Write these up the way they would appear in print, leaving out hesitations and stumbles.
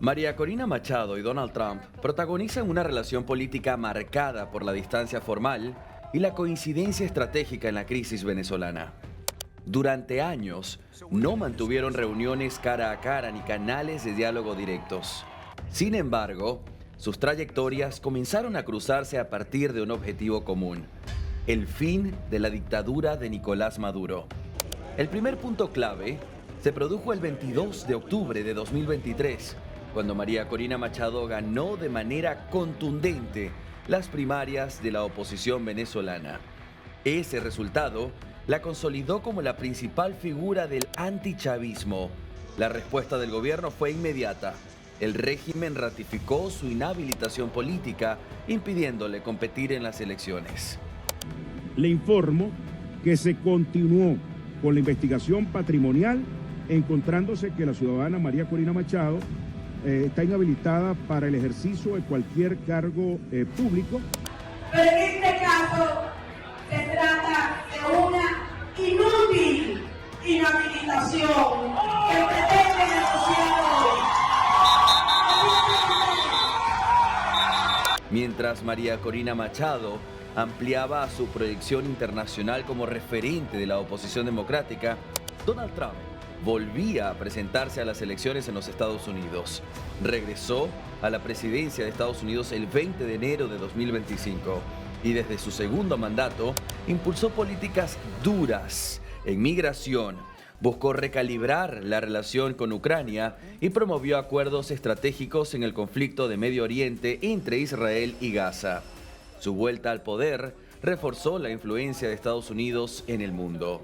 María Corina Machado y Donald Trump protagonizan una relación política marcada por la distancia formal y la coincidencia estratégica en la crisis venezolana. Durante años, no mantuvieron reuniones cara a cara ni canales de diálogo directos. Sin embargo, sus trayectorias comenzaron a cruzarse a partir de un objetivo común: el fin de la dictadura de Nicolás Maduro. El primer punto clave se produjo el 22 de octubre de 2023, cuando María Corina Machado ganó de manera contundente las primarias de la oposición venezolana. Ese resultado la consolidó como la principal figura del antichavismo. La respuesta del gobierno fue inmediata. El régimen ratificó su inhabilitación política, impidiéndole competir en las elecciones. Le informo que se continuó con la investigación patrimonial, encontrándose que la ciudadana María Corina Machado está inhabilitada para el ejercicio de cualquier cargo público. Pero en este caso se trata de una inútil inhabilitación que pretende negociar hoy. Mientras María Corina Machado ampliaba su proyección internacional como referente de la oposición democrática, Donald Trump volvía a presentarse a las elecciones en los Estados Unidos. Regresó a la presidencia de Estados Unidos el 20 de enero de 2025 y desde su segundo mandato impulsó políticas duras en migración, buscó recalibrar la relación con Ucrania y promovió acuerdos estratégicos en el conflicto de Medio Oriente entre Israel y Gaza. Su vuelta al poder reforzó la influencia de Estados Unidos en el mundo.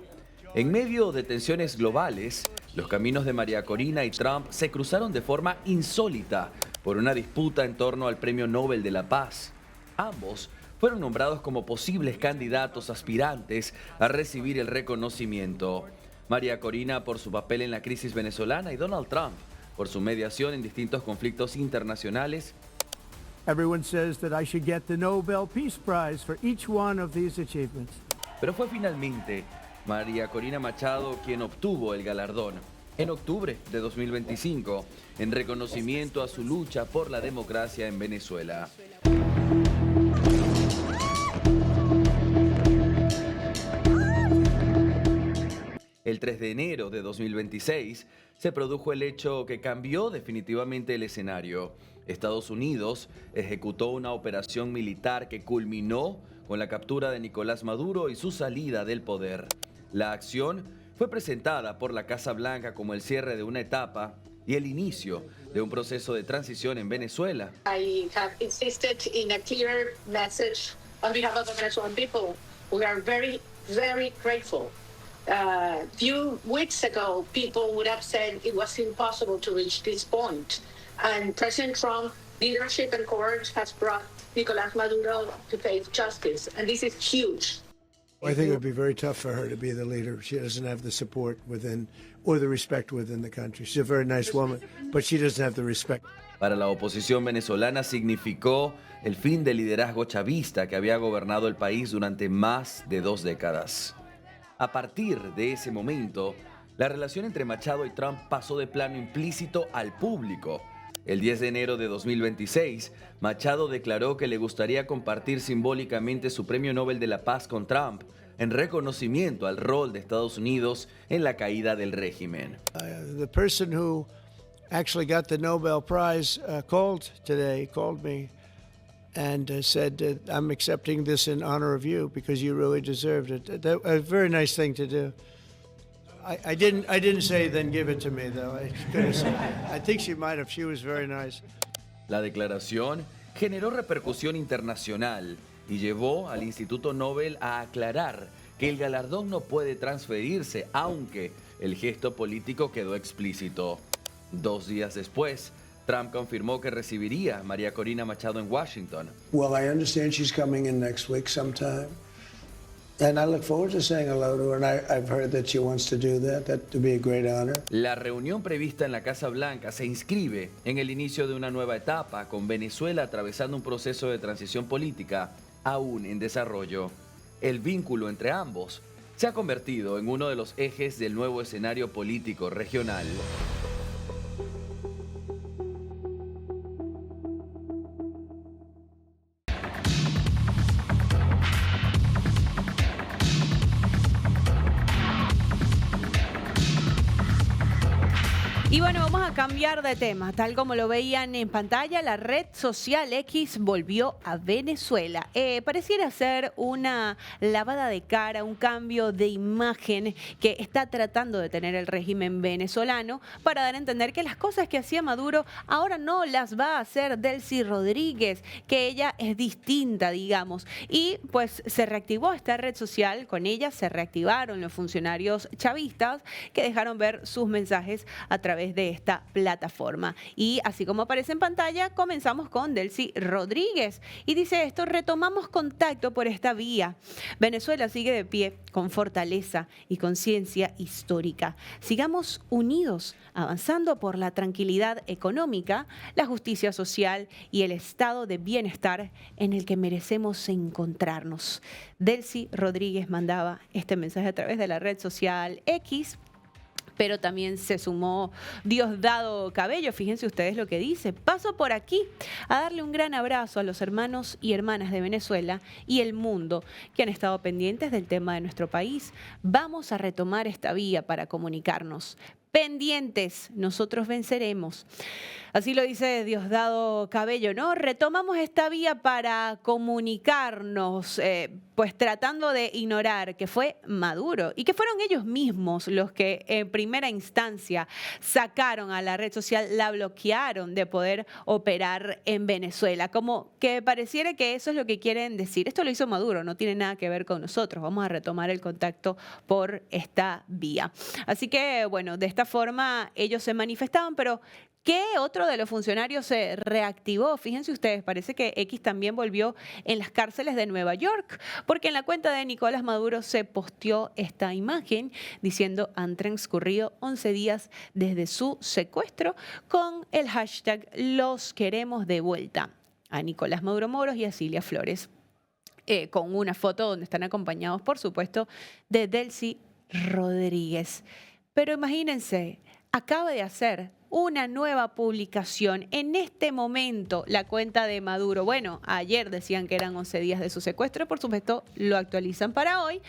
En medio de tensiones globales, los caminos de María Corina y Trump se cruzaron de forma insólita por una disputa en torno al Premio Nobel de la Paz. Ambos fueron nombrados como posibles candidatos aspirantes a recibir el reconocimiento. María Corina por su papel en la crisis venezolana y Donald Trump por su mediación en distintos conflictos internacionales. Everyone says that I should get the Nobel Peace Prize for each one of these achievements. Pero fue finalmente María Corina Machado quien obtuvo el galardón en octubre de 2025 en reconocimiento a su lucha por la democracia en Venezuela. El 3 de enero de 2026 se produjo el hecho que cambió definitivamente el escenario. Estados Unidos ejecutó una operación militar que culminó con la captura de Nicolás Maduro y su salida del poder. La acción fue presentada por la Casa Blanca como el cierre de una etapa y el inicio de un proceso de transición en Venezuela. I have insisted in a clear message on behalf of the Venezuelan people. We are very, very grateful. Few weeks ago, people would have said it was impossible to reach this point. And President Trump's leadership and courage has brought Nicolás Maduro to face justice. And this is huge. I think it would be very tough for her to be the leader. She doesn't have the support within or the respect within the country. She's a very nice woman, but she doesn't have the respect. Para la oposición venezolana significó el fin del liderazgo chavista que había gobernado el país durante más de 2 décadas. A partir de ese momento, la relación entre Machado y Trump pasó de plano implícito al público. El 10 de enero de 2026, Machado declaró que le gustaría compartir simbólicamente su Premio Nobel de la Paz con Trump en reconocimiento al rol de Estados Unidos en la caída del régimen. The person who actually got the Nobel Prize called me and said, I'm accepting this in honor of you because you really deserved it. A very nice thing to do. I didn't say then give it to me though. I think she might have. She was very nice. La declaración generó repercusión internacional y llevó al Instituto Nobel a aclarar que el galardón no puede transferirse, aunque el gesto político quedó explícito. 2 días después, Trump confirmó que recibiría a María Corina Machado en Washington. Well, I understand she's coming in next week sometime. And I look forward to saying hello to her, and I've heard that she wants to do that. That would be a great honor. La reunión prevista en la Casa Blanca se inscribe en el inicio de una nueva etapa, con Venezuela atravesando un proceso de transición política aún en desarrollo. El vínculo entre ambos se ha convertido en uno de los ejes del nuevo escenario político regional. Y bueno, vamos a cambiar de tema. Tal como lo veían en pantalla, la red social X volvió a Venezuela. Pareciera ser una lavada de cara, un cambio de imagen que está tratando de tener el régimen venezolano para dar a entender que las cosas que hacía Maduro ahora no las va a hacer Delcy Rodríguez, que ella es distinta, digamos. Y pues se reactivó esta red social, con ella se reactivaron los funcionarios chavistas que dejaron ver sus mensajes a través de esta plataforma. Y así como aparece en pantalla, comenzamos con Delcy Rodríguez. Y dice esto: retomamos contacto por esta vía. Venezuela sigue de pie, con fortaleza y conciencia histórica. Sigamos unidos, avanzando por la tranquilidad económica, la justicia social y el estado de bienestar en el que merecemos encontrarnos. Delcy Rodríguez mandaba este mensaje a través de la red social X, pero también se sumó Diosdado Cabello. Fíjense ustedes lo que dice: paso por aquí a darle un gran abrazo a los hermanos y hermanas de Venezuela y el mundo que han estado pendientes del tema de nuestro país. Vamos a retomar esta vía para comunicarnos. Pendientes, nosotros venceremos. Así lo dice Diosdado Cabello, ¿no? Retomamos esta vía para comunicarnos, pues tratando de ignorar que fue Maduro y que fueron ellos mismos los que en primera instancia sacaron a la red social, la bloquearon de poder operar en Venezuela. Como que pareciera que eso es lo que quieren decir. Esto lo hizo Maduro, no tiene nada que ver con nosotros. Vamos a retomar el contacto por esta vía. Así que, bueno, de esta forma ellos se manifestaban, pero ¿qué otro de los funcionarios se reactivó? Fíjense ustedes, parece que X también volvió en las cárceles de Nueva York, porque en la cuenta de Nicolás Maduro se posteó esta imagen diciendo: han transcurrido 11 días desde su secuestro, con el hashtag Los queremos de vuelta. A Nicolás Maduro Moros y a Cilia Flores, con una foto donde están acompañados, por supuesto, de Delcy Rodríguez. Pero imagínense, acaba de hacer una nueva publicación en este momento la cuenta de Maduro. Bueno, ayer decían que eran 11 días de su secuestro, por supuesto lo actualizan para hoy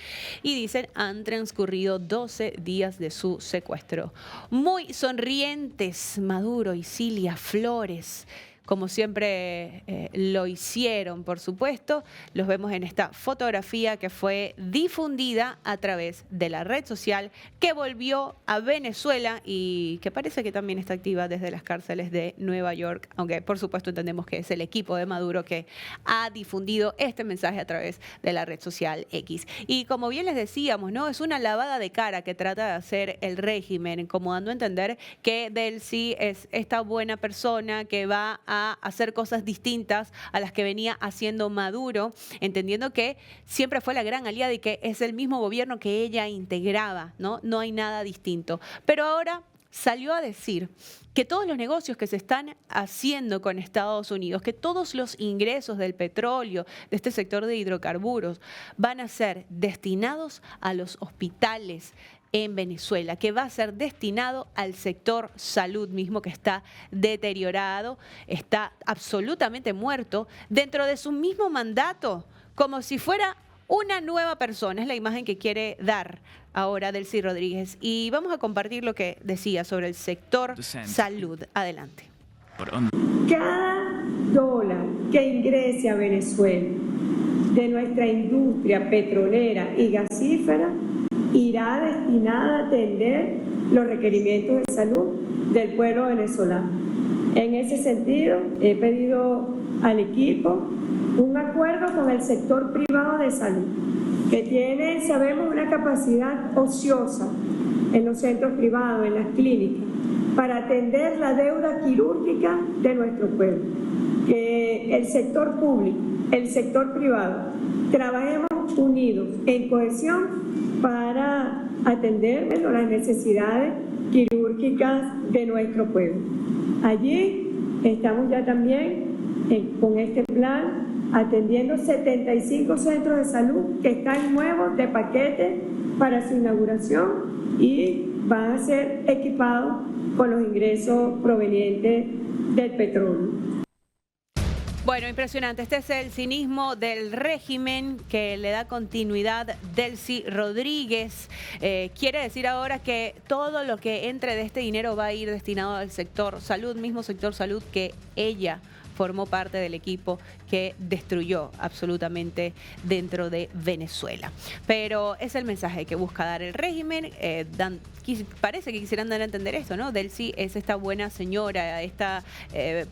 y dicen: han transcurrido 12 días de su secuestro. Muy sonrientes Maduro y Cilia Flores, como siempre lo hicieron, por supuesto. Los vemos en esta fotografía que fue difundida a través de la red social, que volvió a Venezuela y que parece que también está activa desde las cárceles de Nueva York, aunque por supuesto entendemos que es el equipo de Maduro que ha difundido este mensaje a través de la red social X. Y como bien les decíamos, ¿no? Es una lavada de cara que trata de hacer el régimen, como dando a entender que Delcy es esta buena persona que va a hacer cosas distintas a las que venía haciendo Maduro, entendiendo que siempre fue la gran aliada y que es el mismo gobierno que ella integraba, ¿no? No hay nada distinto. Pero ahora salió a decir que todos los negocios que se están haciendo con Estados Unidos, que todos los ingresos del petróleo, de este sector de hidrocarburos, van a ser destinados a los hospitales en Venezuela, que va a ser destinado al sector salud mismo, que está deteriorado, está absolutamente muerto dentro de su mismo mandato, como si fuera una nueva persona. Es la imagen que quiere dar ahora Delcy Rodríguez. Y vamos a compartir lo que decía sobre el sector salud. Adelante. Cada dólar que ingrese a Venezuela de nuestra industria petrolera y gasífera irá destinada a atender los requerimientos de salud del pueblo venezolano. En ese sentido, he pedido al equipo un acuerdo con el sector privado de salud, que tiene, sabemos, una capacidad ociosa en los centros privados, en las clínicas, para atender la deuda quirúrgica de nuestro pueblo. Que el sector público, el sector privado, trabajemos unidos en cohesión para atender las necesidades quirúrgicas de nuestro pueblo. Allí estamos ya también con este plan atendiendo 75 centros de salud que están nuevos de paquete para su inauguración y van a ser equipados con los ingresos provenientes del petróleo. Bueno, impresionante. Este es el cinismo del régimen que le da continuidad Delcy Rodríguez. Quiere decir ahora que todo lo que entre de este dinero va a ir destinado al sector salud, mismo sector salud que ella formó parte del equipo que destruyó absolutamente dentro de Venezuela. Pero es el mensaje que busca dar el régimen. Parece que quisieran dar a entender esto, ¿no? Delcy es esta buena señora, esta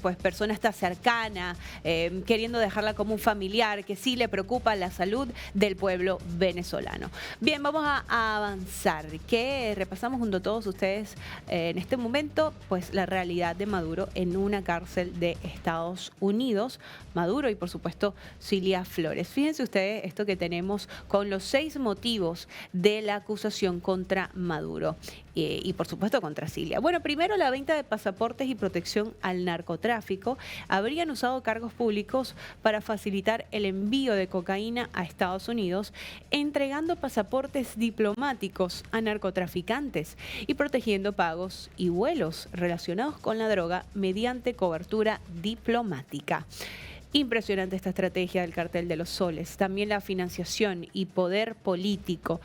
pues persona está cercana, queriendo dejarla como un familiar, que sí le preocupa la salud del pueblo venezolano. Bien, vamos a avanzar. Que repasamos junto a todos ustedes en este momento, pues la realidad de Maduro en una cárcel de Estados Unidos. Maduro y por supuesto Cilia Flores. Fíjense ustedes esto que tenemos con los 6 motivos de la acusación contra Maduro y por supuesto contra Cilia. Bueno, primero la venta de pasaportes y protección al narcotráfico. Habrían usado cargos públicos para facilitar el envío de cocaína a Estados Unidos, entregando pasaportes diplomáticos a narcotraficantes y protegiendo pagos y vuelos relacionados con la droga mediante cobertura diplomática. Impresionante esta estrategia del Cartel de los Soles. También la financiación y poder político.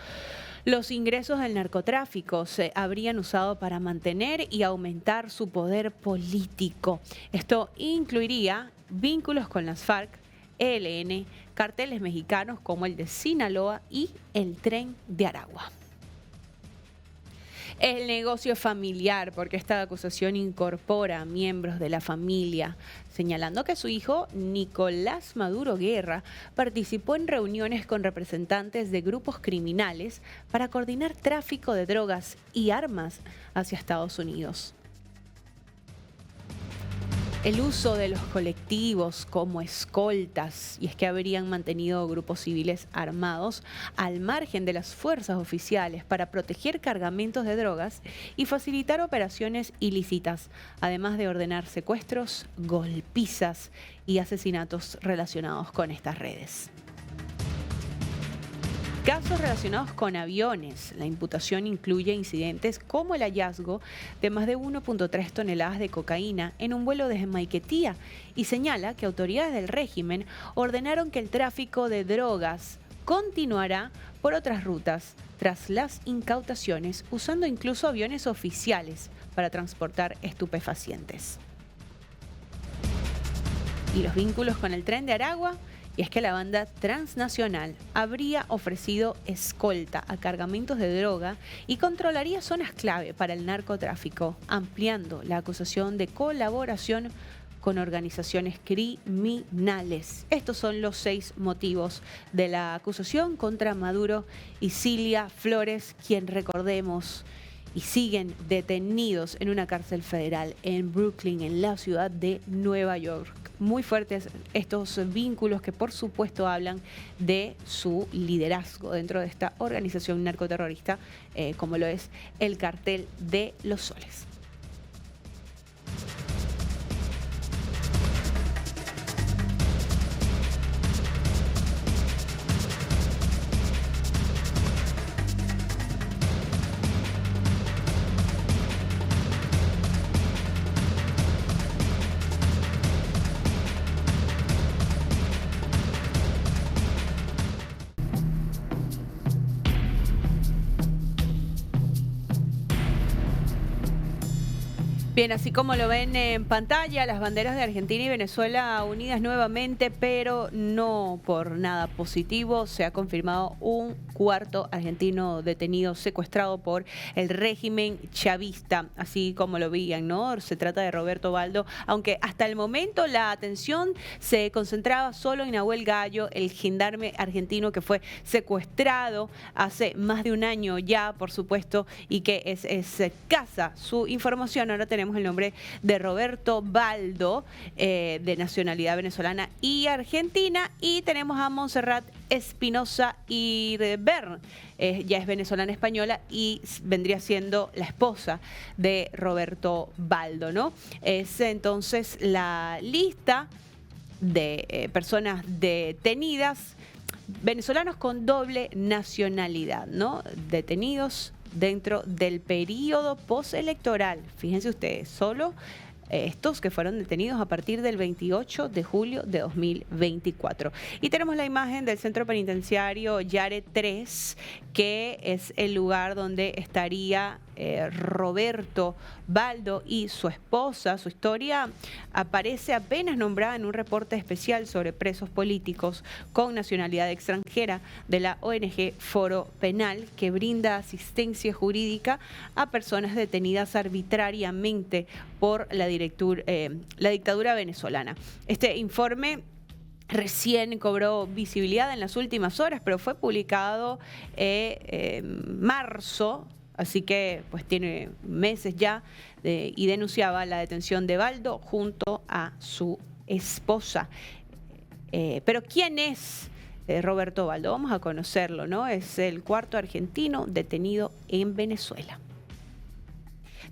Los ingresos del narcotráfico se habrían usado para mantener y aumentar su poder político. Esto incluiría vínculos con las FARC, ELN, carteles mexicanos como el de Sinaloa y el Tren de Aragua. El negocio familiar, porque esta acusación incorpora a miembros de la familia, señalando que su hijo, Nicolás Maduro Guerra, participó en reuniones con representantes de grupos criminales para coordinar tráfico de drogas y armas hacia Estados Unidos. El uso de los colectivos como escoltas, y es que habrían mantenido grupos civiles armados al margen de las fuerzas oficiales para proteger cargamentos de drogas y facilitar operaciones ilícitas, además de ordenar secuestros, golpizas y asesinatos relacionados con estas redes. Casos relacionados con aviones. La imputación incluye incidentes como el hallazgo de más de 1.3 toneladas de cocaína en un vuelo desde Maiquetía y señala que autoridades del régimen ordenaron que el tráfico de drogas continuará por otras rutas tras las incautaciones, usando incluso aviones oficiales para transportar estupefacientes. Y los vínculos con el Tren de Aragua. Y es que la banda transnacional habría ofrecido escolta a cargamentos de droga y controlaría zonas clave para el narcotráfico, ampliando la acusación de colaboración con organizaciones criminales. Estos son los 6 motivos de la acusación contra Maduro y Cilia Flores, quien recordemos y siguen detenidos en una cárcel federal en Brooklyn, en la ciudad de Nueva York. Muy fuertes estos vínculos que por supuesto hablan de su liderazgo dentro de esta organización narcoterrorista como lo es el Cartel de los Soles. Bien, así como lo ven en pantalla, las banderas de Argentina y Venezuela unidas nuevamente, pero no por nada positivo. Se ha confirmado un 4º argentino detenido, secuestrado por el régimen chavista, así como lo veían, ¿no? Se trata de Roberto Baldo, aunque hasta el momento la atención se concentraba solo en Nahuel Gallo, el gendarme argentino que fue secuestrado hace más de un año ya, por supuesto, y que es escasa su información. Ahora tenemos el nombre de Roberto Baldo, de nacionalidad venezolana y argentina, y tenemos a Montserrat Espinosa Irbern, ya es venezolana española y vendría siendo la esposa de Roberto Baldo, ¿no? Es entonces la lista de personas detenidas, venezolanos con doble nacionalidad, ¿no? Detenidos dentro del periodo postelectoral. Fíjense ustedes, solo estos que fueron detenidos a partir del 28 de julio de 2024. Y tenemos la imagen del centro penitenciario Yare 3, que es el lugar donde estaría Roberto Baldo y su esposa. Su historia aparece apenas nombrada en un reporte especial sobre presos políticos con nacionalidad extranjera de la ONG Foro Penal, que brinda asistencia jurídica a personas detenidas arbitrariamente por la dictadura venezolana. Este informe recién cobró visibilidad en las últimas horas, pero fue publicado en marzo. Así que pues tiene meses ya y denunciaba la detención de Baldo junto a su esposa. Pero ¿quién es Roberto Baldo? Vamos a conocerlo, ¿no? Es el cuarto argentino detenido en Venezuela.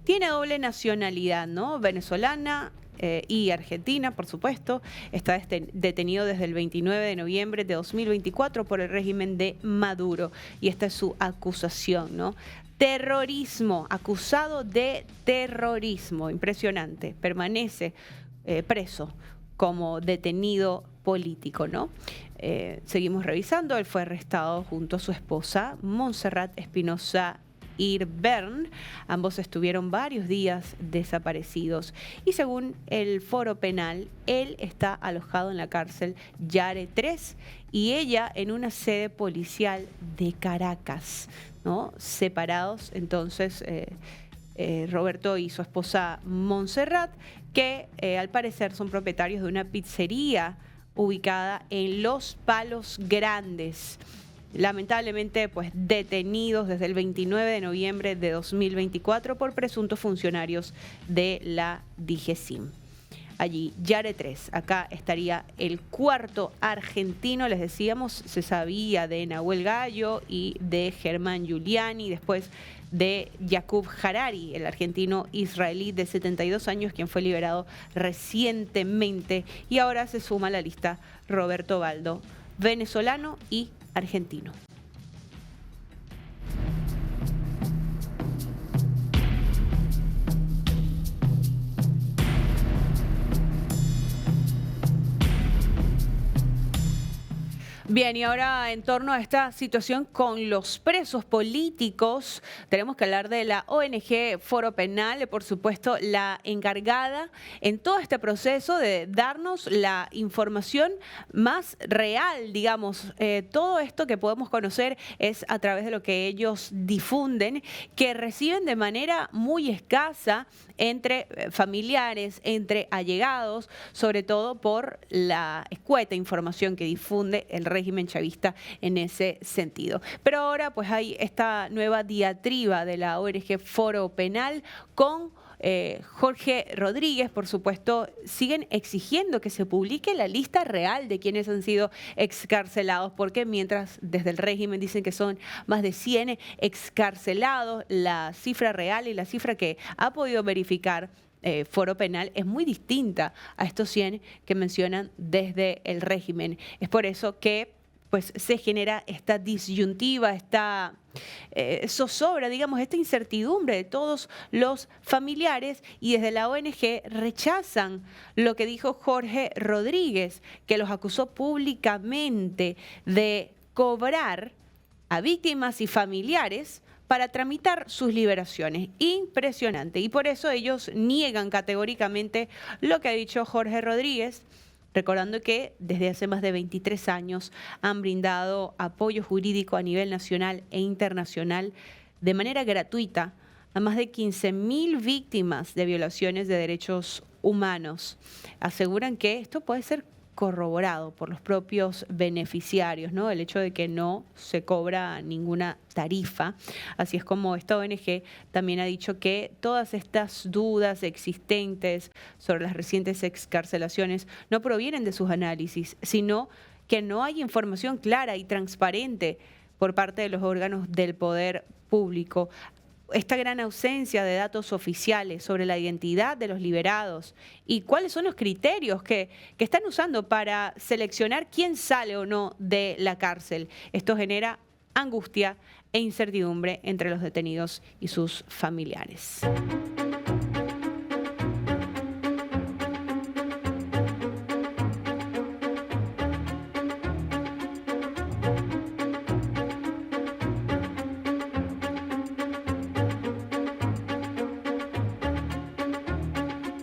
Tiene doble nacionalidad, ¿no? Venezolana y argentina, por supuesto. Está detenido desde el 29 de noviembre de 2024 por el régimen de Maduro. Y esta es su acusación, ¿no? Terrorismo, acusado de terrorismo, impresionante. Permanece preso como detenido político, ¿no? Seguimos revisando. Él fue arrestado junto a su esposa, Montserrat Espinosa Irbern. Ambos estuvieron varios días desaparecidos. Y según el Foro Penal, él está alojado en la cárcel Yare 3 y ella en una sede policial de Caracas, ¿no? Separados entonces Roberto y su esposa Montserrat, que al parecer son propietarios de una pizzería ubicada en Los Palos Grandes. Lamentablemente, pues detenidos desde el 29 de noviembre de 2024 por presuntos funcionarios de la DGCIM. Allí, Yare 3, acá estaría el cuarto argentino, les decíamos, se sabía de Nahuel Gallo y de Germán Giuliani, después de Yaqub Harari, el argentino israelí de 72 años, quien fue liberado recientemente, y ahora se suma a la lista Roberto Baldo, venezolano y argentino. Bien, y ahora en torno a esta situación con los presos políticos, tenemos que hablar de la ONG Foro Penal, por supuesto, la encargada en todo este proceso de darnos la información más real, digamos. Todo esto que podemos conocer es a través de lo que ellos difunden, que reciben de manera muy escasa entre familiares, entre allegados, sobre todo por la escueta información que difunde el régimen chavista en ese sentido. Pero ahora pues hay esta nueva diatriba de la ONG Foro Penal con Jorge Rodríguez. Por supuesto, siguen exigiendo que se publique la lista real de quienes han sido excarcelados, porque mientras desde el régimen dicen que son más de 100 excarcelados, la cifra real y la cifra que ha podido verificar Foro Penal es muy distinta a estos 100 que mencionan desde el régimen. Es por eso que pues se genera esta disyuntiva, esta zozobra, digamos, esta incertidumbre de todos los familiares, y desde la ONG rechazan lo que dijo Jorge Rodríguez, que los acusó públicamente de cobrar a víctimas y familiares para tramitar sus liberaciones. Impresionante. Y por eso ellos niegan categóricamente lo que ha dicho Jorge Rodríguez, recordando que desde hace más de 23 años han brindado apoyo jurídico a nivel nacional e internacional de manera gratuita a más de 15.000 víctimas de violaciones de derechos humanos. Aseguran que esto puede ser corroborado por los propios beneficiarios, ¿no? El hecho de que no se cobra ninguna tarifa. Así es como esta ONG también ha dicho que todas estas dudas existentes sobre las recientes excarcelaciones no provienen de sus análisis, sino que no hay información clara y transparente por parte de los órganos del poder público. Esta gran ausencia de datos oficiales sobre la identidad de los liberados y cuáles son los criterios que están usando para seleccionar quién sale o no de la cárcel. Esto genera angustia e incertidumbre entre los detenidos y sus familiares.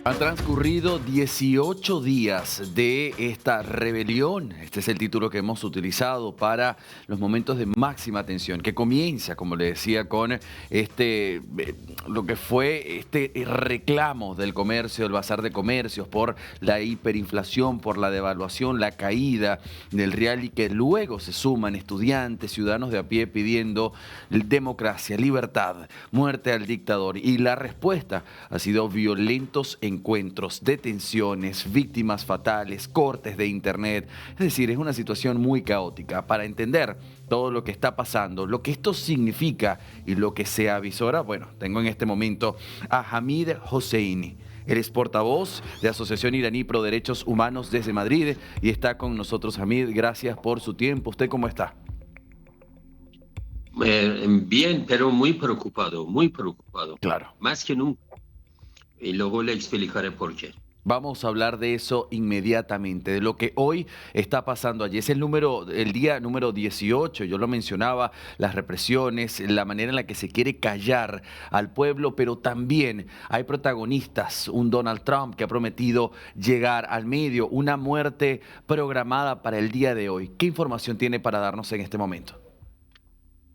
Han transcurrido 18 días de esta rebelión. Este es el título que hemos utilizado para los momentos de máxima tensión, que comienza, como le decía, con lo que fue este reclamo del comercio, del bazar de comercios, por la hiperinflación, por la devaluación, la caída del real, y que luego se suman estudiantes, ciudadanos de a pie pidiendo democracia, libertad, muerte al dictador. Y la respuesta ha sido violentos encuentros, detenciones, víctimas fatales, cortes de internet. Es decir, es una situación muy caótica. Para entender todo lo que está pasando, lo que esto significa y lo que se avisora, bueno, tengo en este momento a Hamid Hosseini. Él es portavoz de Asociación Iraní Pro Derechos Humanos desde Madrid y está con nosotros. Hamid, gracias por su tiempo. ¿Usted cómo está? Bien, pero muy preocupado, muy preocupado. Claro. Más que nunca. Y luego le explicaré por qué. Vamos a hablar de eso inmediatamente, de lo que hoy está pasando allí. Es el día número 18, yo lo mencionaba, las represiones, la manera en la que se quiere callar al pueblo, pero también hay protagonistas, un Donald Trump que ha prometido llegar al medio, una muerte programada para el día de hoy. ¿Qué información tiene para darnos en este momento?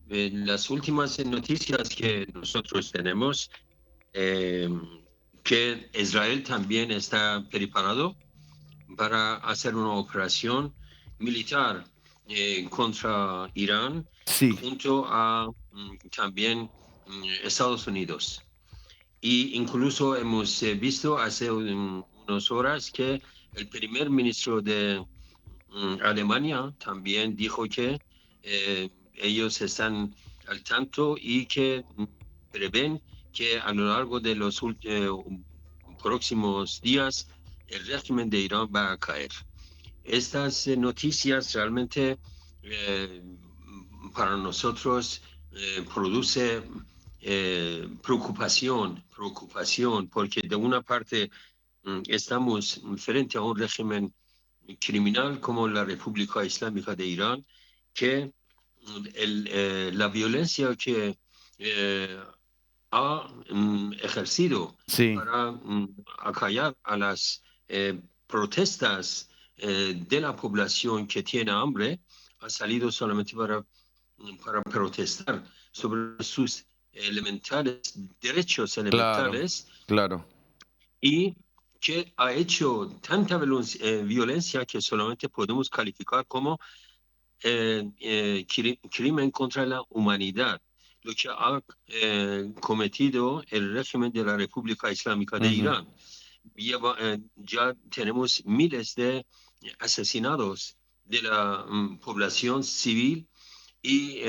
Las últimas noticias que nosotros tenemos, que Israel también está preparado para hacer una operación militar contra Irán, Sí. junto a también Estados Unidos. Y incluso hemos visto hace unas horas que el primer ministro de Alemania también dijo que ellos están al tanto y que prevén que a lo largo de los próximos días el régimen de Irán va a caer. Estas noticias realmente para nosotros produce preocupación, porque de una parte estamos frente a un régimen criminal como la República Islámica de Irán, que la violencia que ha ejercido para acallar a las protestas de la población que tiene hambre, ha salido solamente para protestar sobre sus derechos elementales. Claro. Y que ha hecho tanta violencia que solamente podemos calificar como crimen contra la humanidad, lo que ha cometido el régimen de la República Islámica de Irán. Ya tenemos miles de asesinados de la población civil y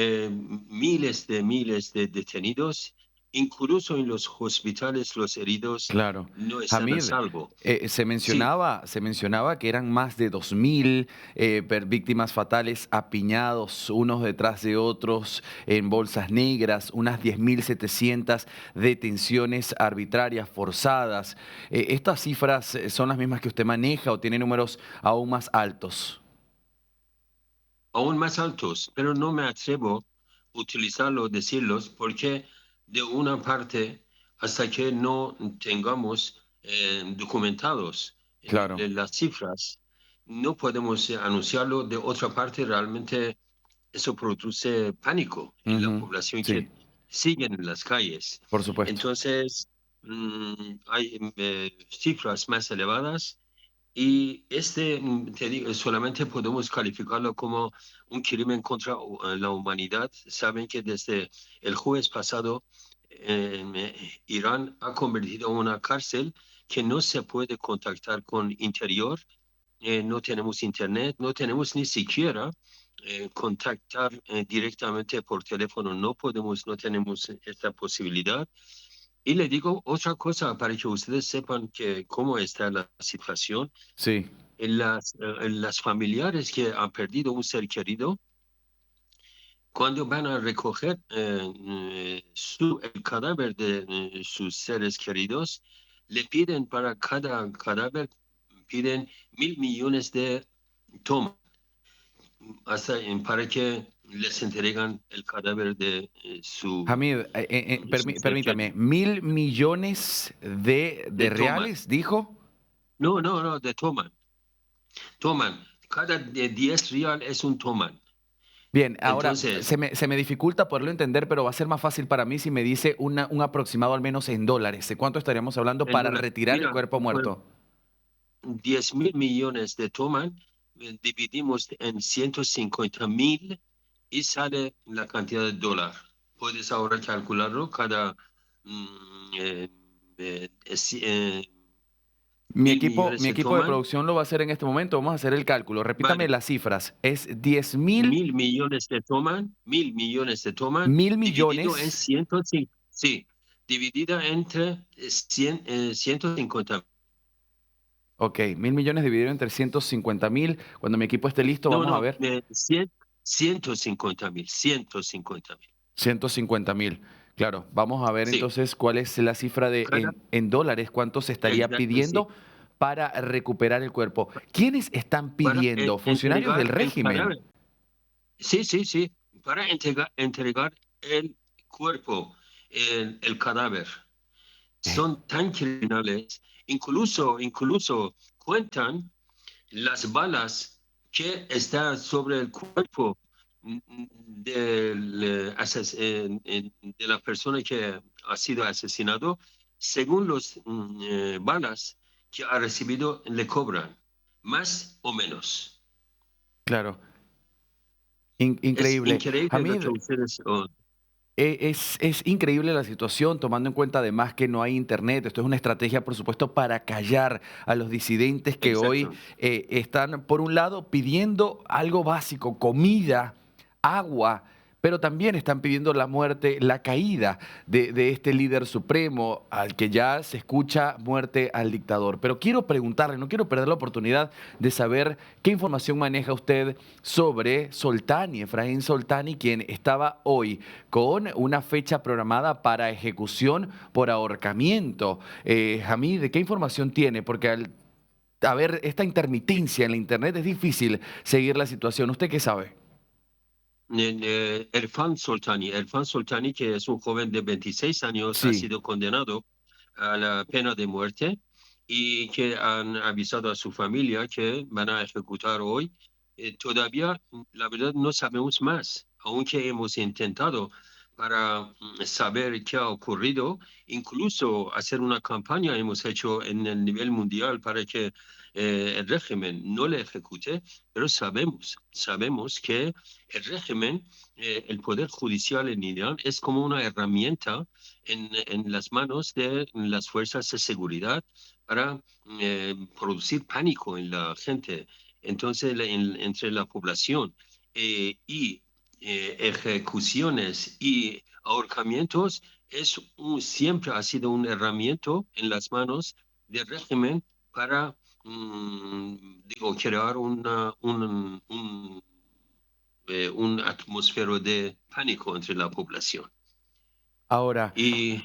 miles de detenidos. Incluso en los hospitales los heridos no están Hamid, a salvo. se mencionaba que eran más de 2.000 víctimas fatales apiñados unos detrás de otros en bolsas negras, unas 10.700 detenciones arbitrarias forzadas. ¿Estas cifras son las mismas que usted maneja o tiene números aún más altos? Aún más altos, pero no me atrevo a utilizarlos, decirlos, porque de una parte, hasta que no tengamos documentados las cifras, no podemos anunciarlo. De otra parte, realmente eso produce pánico en la población que sigue en las calles. Por supuesto. Entonces, hay cifras más elevadas. Y te digo, solamente podemos calificarlo como un crimen contra la humanidad. Saben que desde el jueves pasado Irán ha convertido en una cárcel que no se puede contactar con interior. No tenemos internet, no tenemos ni siquiera contactar directamente por teléfono. No tenemos esta posibilidad. Y le digo otra cosa para que ustedes sepan cómo está la situación. Sí. En las familiares que han perdido un ser querido, cuando van a recoger el cadáver de sus seres queridos, le piden para cada cadáver, piden 1.000 millones de tomas para que les entregan el cadáver de Hamid, permítame, ¿1.000 millones de de reales, dijo? No, de Toman. Cada 10 real es un Toman. Bien, ahora Entonces, se me dificulta poderlo entender, pero va a ser más fácil para mí si me dice un aproximado al menos en dólares. ¿De cuánto estaríamos hablando para retirar el cuerpo muerto? 10.000 millones de Toman, dividimos en 150.000 y sale la cantidad de dólar. Puedes ahora calcularlo cada Mi 1.000 millones mi de equipo de Toman. producción lo va a hacer en este momento. Vamos a hacer el cálculo. Repítame Vale. las cifras. Es 10.000. 1.000 millones de Toman, 1.000 millones de Toman, 1.000 dividido en millones. 150, sí, dividida entre 150. Ok, 1.000 millones dividido entre 150.000. Cuando mi equipo esté listo, vamos a ver. 150.000, 150.000. 150.000. Claro, vamos a ver Sí. entonces cuál es la cifra en dólares, cuánto se estaría Exacto, pidiendo sí. para recuperar el cuerpo. ¿Quiénes están Para pidiendo? ¿Funcionarios del entregar el régimen? cadáver. Sí, para entregar el cuerpo, el cadáver. Son tan criminales, incluso cuentan las balas que están sobre el cuerpo de la persona que ha sido asesinado. Según los balas que ha recibido, le cobran más o menos. Claro. Es Increíble. increíble lo que Hamid, ustedes... es increíble la situación, tomando en cuenta además que no hay internet. Esto es una estrategia, por supuesto, para callar a los disidentes que hoy Exacto. están, por un lado, pidiendo algo básico, comida, agua, pero también están pidiendo la muerte, la caída de este líder supremo, al que ya se escucha muerte al dictador. Pero quiero preguntarle, no quiero perder la oportunidad de saber qué información maneja usted sobre Soltani, Efraín Soltani, quien estaba hoy con una fecha programada para ejecución por ahorcamiento. Hamid, ¿qué información tiene? Porque al haber esta intermitencia en la internet es difícil seguir la situación. ¿Usted qué sabe? Erfan Soltani, que es un joven de 26 años, ha Sí, sido condenado a la pena de muerte y que han avisado a su familia que van a ejecutar hoy. Todavía, la verdad, no sabemos más, aunque hemos intentado para saber qué ha ocurrido, incluso hacer una campaña hemos hecho en el nivel mundial para que el régimen no le ejecute, pero sabemos que el régimen, el poder judicial en Irán es como una herramienta en las manos de las fuerzas de seguridad para producir pánico en la gente. Entonces, entre la población y ejecuciones y ahorcamientos siempre ha sido una herramienta en las manos del régimen para crear un atmósfero de pánico entre la población. ahora, Y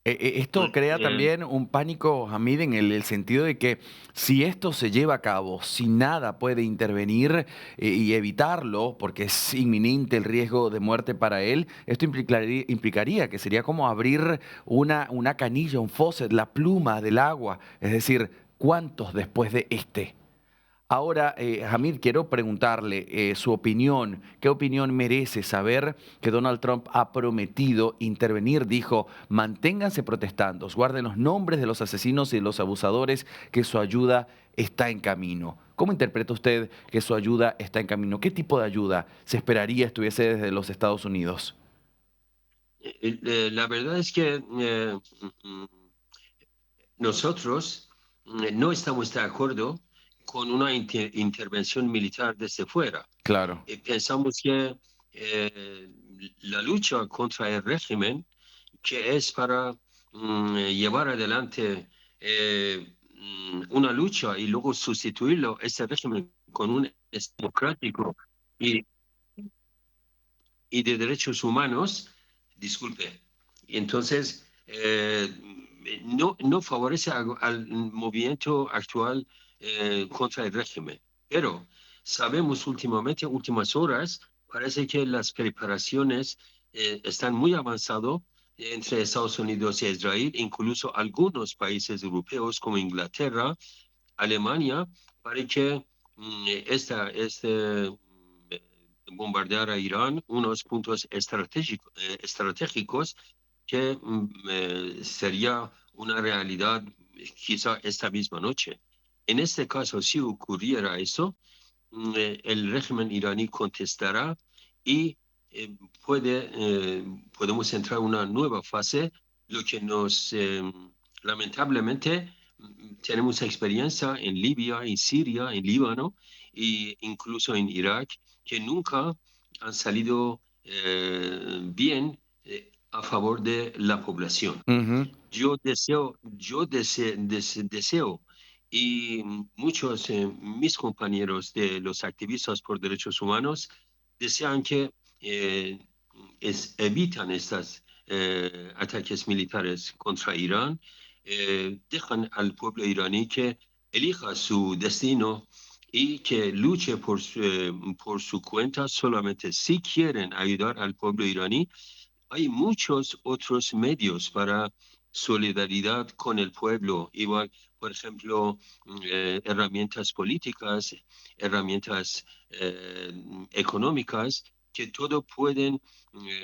esto crea también un pánico, Hamid, en el sentido de que si esto se lleva a cabo, si nada puede intervenir y evitarlo, porque es inminente el riesgo de muerte para él, esto implicaría que sería como abrir una canilla, un faucet, la pluma del agua. Es decir, ¿cuántos después de este? Ahora, Hamid, quiero preguntarle su opinión. ¿Qué opinión merece saber que Donald Trump ha prometido intervenir? Dijo, manténganse protestando, guarden los nombres de los asesinos y de los abusadores, que su ayuda está en camino. ¿Cómo interpreta usted que su ayuda está en camino? ¿Qué tipo de ayuda se esperaría estuviese desde los Estados Unidos? La verdad es que nosotros no estamos de acuerdo con una intervención militar desde fuera. Claro. Pensamos que la lucha contra el régimen, que es para llevar adelante una lucha y luego sustituirlo, ese régimen con un democrático y, y de derechos humanos, disculpe, entonces no favorece al movimiento actual contra el régimen. Pero sabemos últimas horas, parece que las preparaciones están muy avanzadas entre Estados Unidos y Israel, incluso algunos países europeos como Inglaterra, Alemania, para que bombardear a Irán unos puntos estratégicos que sería una realidad quizá esta misma noche. En este caso, si ocurriera eso, el régimen iraní contestará y eh, podemos entrar en una nueva fase, lo que lamentablemente, tenemos experiencia en Libia, en Siria, en Líbano e incluso en Irak, que nunca han salido bien a favor de la población. Ujú. Yo deseo y muchos mis compañeros de los activistas por derechos humanos desean que evitan estos ataques militares contra Irán, dejan al pueblo iraní que elija su destino y que luche por su cuenta solamente si quieren ayudar al pueblo iraní. Hay muchos otros medios para solidaridad con el pueblo, igual, por ejemplo, herramientas políticas, herramientas económicas, que todo pueden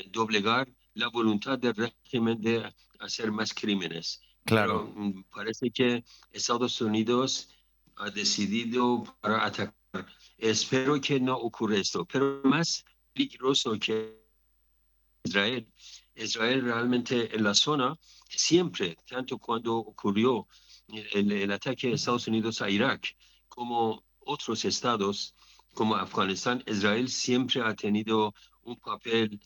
doblegar la voluntad del régimen de hacer más crímenes. Claro. Pero parece que Estados Unidos ha decidido para atacar. Espero que no ocurra esto, pero más peligroso que Israel. Israel realmente en la zona, siempre, tanto cuando ocurrió el ataque de Estados Unidos a Irak, como otros estados, como Afganistán, Israel siempre ha tenido un papel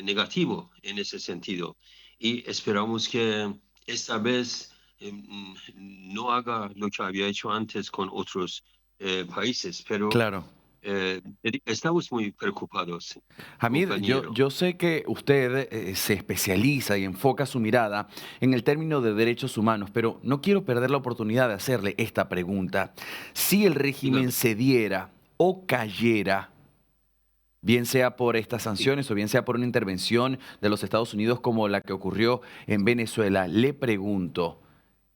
negativo en ese sentido. Y esperamos que esta vez no haga lo que había hecho antes con otros países, pero Claro. estamos muy preocupados, Hamid, compañero. yo sé que usted se especializa y enfoca su mirada en el término de derechos humanos, pero no quiero perder la oportunidad de hacerle esta pregunta. Si el régimen Dígame. cediera o cayera, bien sea por estas sanciones o bien sea por una intervención de los Estados Unidos como la que ocurrió en Venezuela, le pregunto,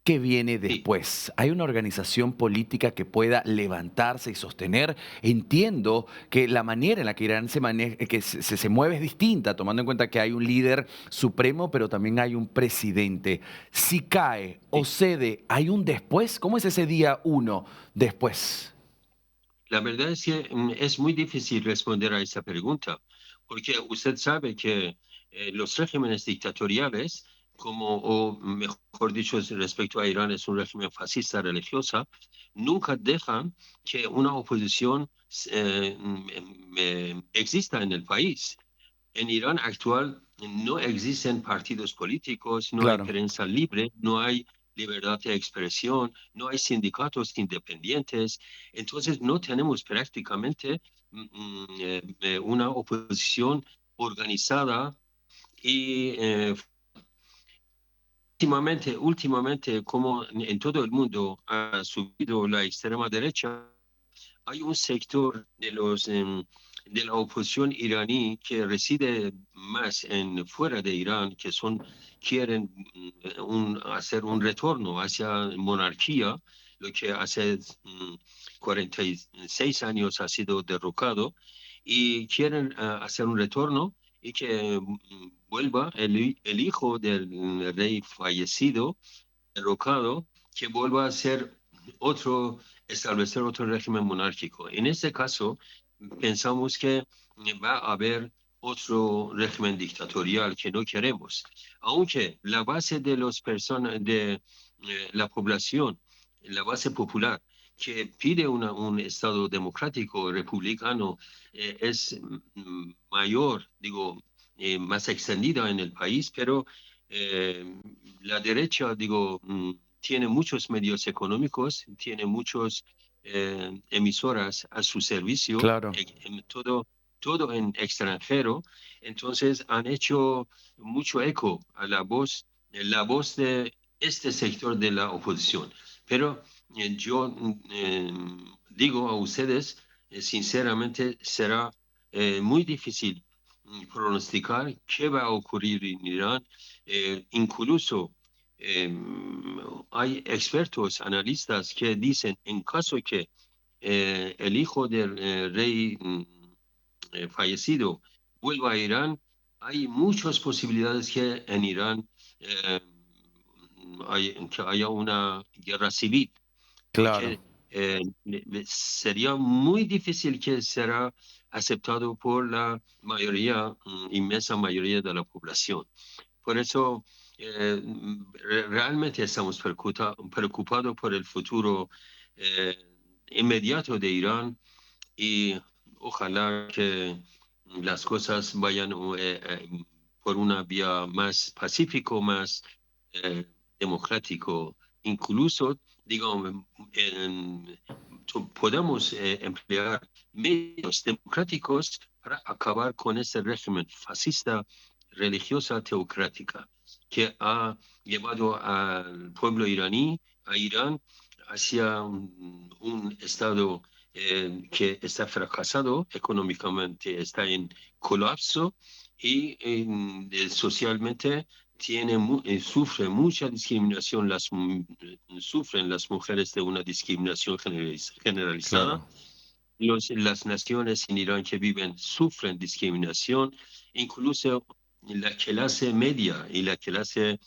¿qué viene después? ¿Hay una organización política que pueda levantarse y sostener? Entiendo que la manera en la que Irán se mueve es distinta, tomando en cuenta que hay un líder supremo, pero también hay un presidente. Si cae o cede, ¿hay un después? ¿Cómo es ese día uno después? La verdad es que es muy difícil responder a esa pregunta, porque usted sabe que los regímenes dictatoriales, o mejor dicho, respecto a Irán, es un régimen fascista religiosa, nunca dejan que una oposición exista en el país. En Irán actual no existen partidos políticos, no hay Claro. prensa libre, no hay libertad de expresión, no hay sindicatos independientes. Entonces no tenemos prácticamente una oposición organizada y últimamente, como en todo el mundo ha subido la extrema derecha, hay un sector de la oposición iraní que reside más fuera de Irán, que quieren hacer un retorno hacia monarquía, lo que hace 46 años ha sido derrocado, y quieren hacer un retorno y que vuelva el hijo del rey fallecido, derrocado, que vuelva a ser establecer otro régimen monárquico. En este caso, pensamos que va a haber otro régimen dictatorial que no queremos. Aunque la base de la población, la base popular, que pide un Estado democrático, republicano, es mayor, digo, más extendida en el país, pero la derecha, digo, tiene muchos medios económicos, tiene muchos emisoras a su servicio, Claro. todo en extranjero. Entonces han hecho mucho eco a la voz de este sector de la oposición. Pero yo digo a ustedes, sinceramente, será muy difícil pronosticar qué va a ocurrir en Irán. Incluso hay expertos, analistas que dicen en caso que el hijo del rey fallecido vuelva a Irán, hay muchas posibilidades que en Irán que haya una guerra civil. Claro. Sería muy difícil que será aceptado por la mayoría, inmensa mayoría de la población. Por eso realmente estamos preocupados por el futuro inmediato de Irán y ojalá que las cosas vayan por una vía más pacífico, más democrático. Incluso, digamos, podemos emplear medios democráticos para acabar con ese régimen fascista, religiosa, teocrática, que ha llevado al pueblo iraní, a Irán, hacia un estado que está fracasado económicamente, está en colapso y socialmente sufre mucha discriminación, sufren las mujeres de una discriminación generalizada. Claro. Las naciones en Irán que viven sufren discriminación, incluso la clase media y la clase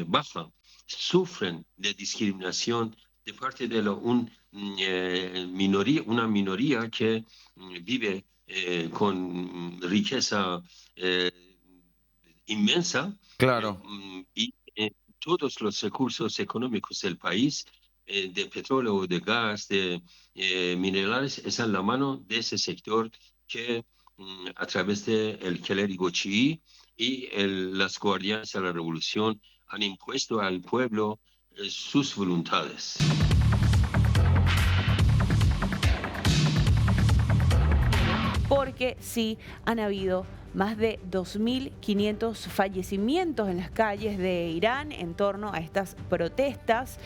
baja sufren de discriminación de parte de una minoría que vive con riqueza inmensa. Claro. Y todos los recursos económicos del país, de petróleo, de gas, de minerales, están en la mano de ese sector que a través del clérigo chií y las guardianes de la revolución han impuesto al pueblo sus voluntades. Porque sí han habido más de 2.500 fallecimientos en las calles de Irán en torno a estas protestas.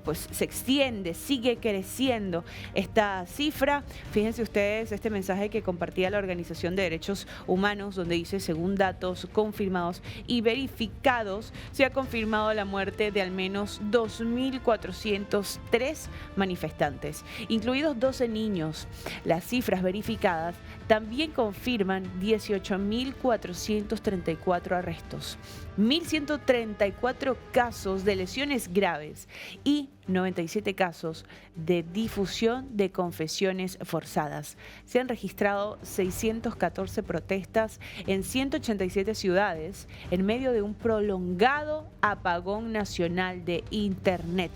Pues se extiende, sigue creciendo esta cifra. Fíjense ustedes este mensaje que compartía la Organización de Derechos Humanos, donde dice: según datos confirmados y verificados, se ha confirmado la muerte de al menos 2.403 manifestantes, incluidos 12 niños. Las cifras verificadas también confirman 18.434 arrestos, 1.134 casos de lesiones graves y 97 casos de difusión de confesiones forzadas. Se han registrado 614 protestas en 187 ciudades en medio de un prolongado apagón nacional de Internet.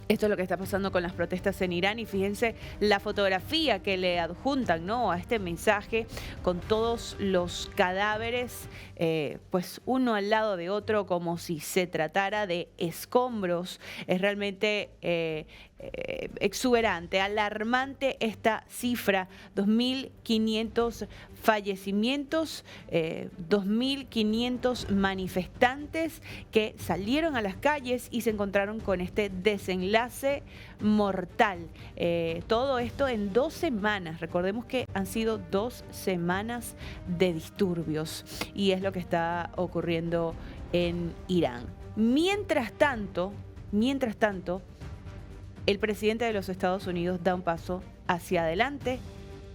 Esto es lo que está pasando con las protestas en Irán y fíjense la fotografía que le adjuntan, ¿no?, a este mensaje con todos los cadáveres, pues uno al lado de otro como si se tratara de escombros. Es realmente exuberante, alarmante esta cifra: 2.500 fallecimientos, 2.500 manifestantes que salieron a las calles y se encontraron con este desenlace mortal. Todo esto en 2 semanas. Recordemos que han sido 2 semanas de disturbios y es lo que está ocurriendo en Irán. Mientras tanto, el presidente de los Estados Unidos da un paso hacia adelante.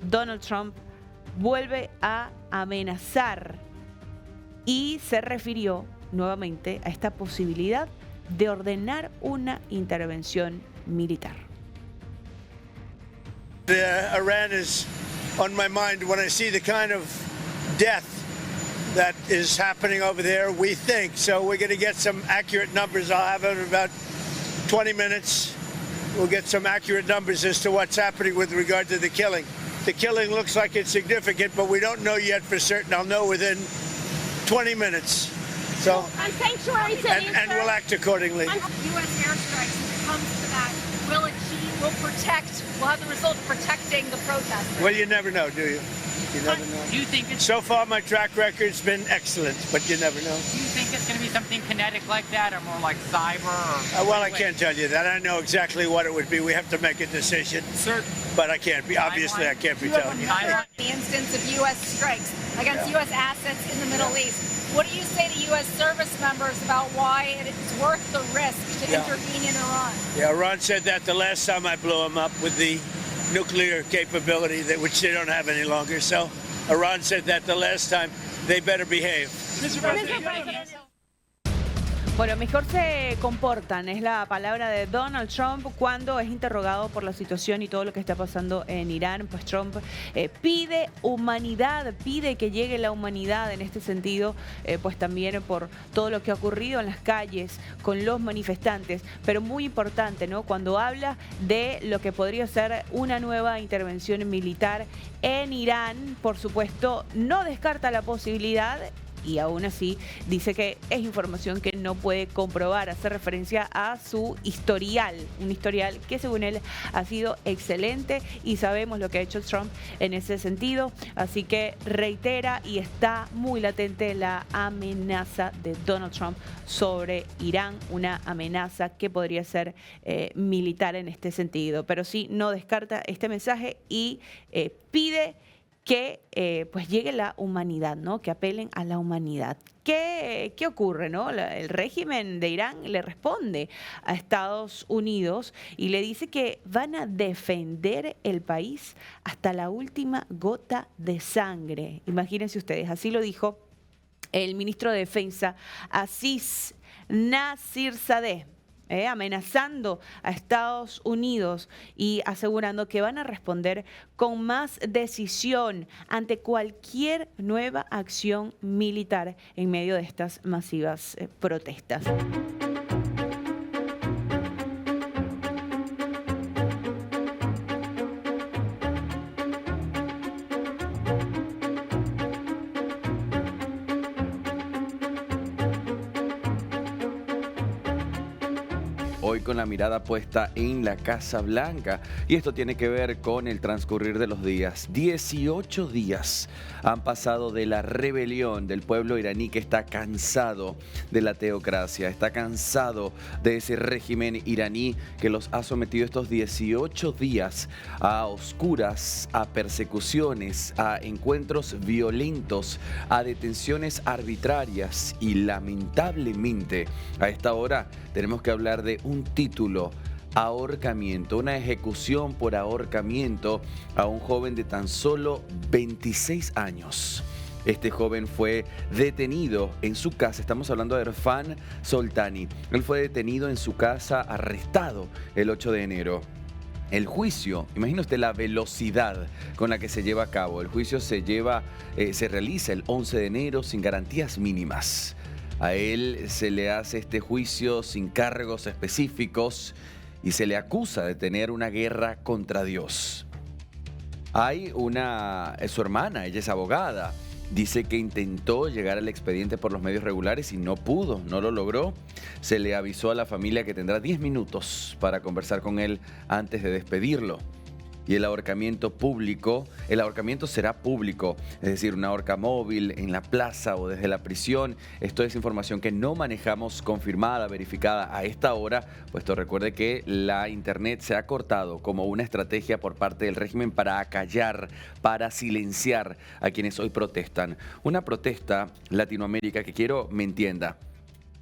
Donald Trump vuelve a amenazar y se refirió nuevamente a esta posibilidad de ordenar una intervención militar. Iran is on my mind when I see the kind of death that is happening over there, we think. So we're going to get some accurate numbers. I'll have it in about 20 minutes. We'll get some accurate numbers as to what's happening with regard to the killing. The killing looks like it's significant, but we don't know yet for certain. I'll know within 20 minutes. So, on sanctuary cities, and we'll act accordingly. U.S. airstrikes, if it comes to that, will have the result of protecting the protesters? Well, you never know, do you? You never know. Do you think it's So far, my track record's been excellent, but you never know. do you think it's going to be something kinetic like that, or more like cyber? Or Well, I can't tell you that. I know exactly what it would be. We have to make a decision, certain but I can't be. Obviously, I can't be telling you. timeline? The instance of U.S. strikes against U.S. assets in the Middle East. What do you say to U.S. service members about why it's worth the risk to intervene in Iran? Yeah, Iran said that the last time I blew him up with the nuclear capability, which they don't have any longer. So Iran said that the last time. They better behave. Mr. President. Bueno, mejor se comportan, es la palabra de Donald Trump cuando es interrogado por la situación y todo lo que está pasando en Irán. Pues Trump pide humanidad, pide que llegue la humanidad en este sentido, pues también por todo lo que ha ocurrido en las calles con los manifestantes. Pero muy importante, ¿no? Cuando habla de lo que podría ser una nueva intervención militar en Irán, por supuesto, no descarta la posibilidad. Y aún así dice que es información que no puede comprobar. Hace referencia a su historial, un historial que según él ha sido excelente y sabemos lo que ha hecho Trump en ese sentido. Así que reitera y está muy latente la amenaza de Donald Trump sobre Irán, una amenaza que podría ser militar en este sentido. Pero sí, no descarta este mensaje y pide que pues llegue la humanidad, ¿no? Que apelen a la humanidad. ¿Qué ocurre, no? El régimen de Irán le responde a Estados Unidos y le dice que van a defender el país hasta la última gota de sangre. Imagínense ustedes, así lo dijo el ministro de Defensa, Aziz Nasirzadeh. Amenazando a Estados Unidos y asegurando que van a responder con más decisión ante cualquier nueva acción militar en medio de estas masivas protestas. Hoy con la mirada puesta en la Casa Blanca. Y esto tiene que ver con el transcurrir de los días. 18 días han pasado de la rebelión del pueblo iraní que está cansado de la teocracia, está cansado de ese régimen iraní que los ha sometido estos 18 días a oscuras, a persecuciones, a encuentros violentos, a detenciones arbitrarias y lamentablemente a esta hora tenemos que hablar de un título: ahorcamiento, una ejecución por ahorcamiento a un joven de tan solo 26 años. Este joven fue detenido en su casa, estamos hablando de Irfan Soltani. Él fue detenido en su casa, arrestado el 8 de enero. El juicio, imagina usted la velocidad con la que se lleva a cabo. El juicio se realiza el 11 de enero sin garantías mínimas. A él se le hace este juicio sin cargos específicos y se le acusa de tener una guerra contra Dios. Hay su hermana, ella es abogada, dice que intentó llegar al expediente por los medios regulares y no pudo, no lo logró. Se le avisó a la familia que tendrá 10 minutos para conversar con él antes de despedirlo. Y el ahorcamiento será público, es decir, una horca móvil en la plaza o desde la prisión. Esto es información que no manejamos confirmada, verificada a esta hora, puesto recuerde que la internet se ha cortado como una estrategia por parte del régimen para acallar, para silenciar a quienes hoy protestan. Una protesta Latinoamérica que quiero me entienda.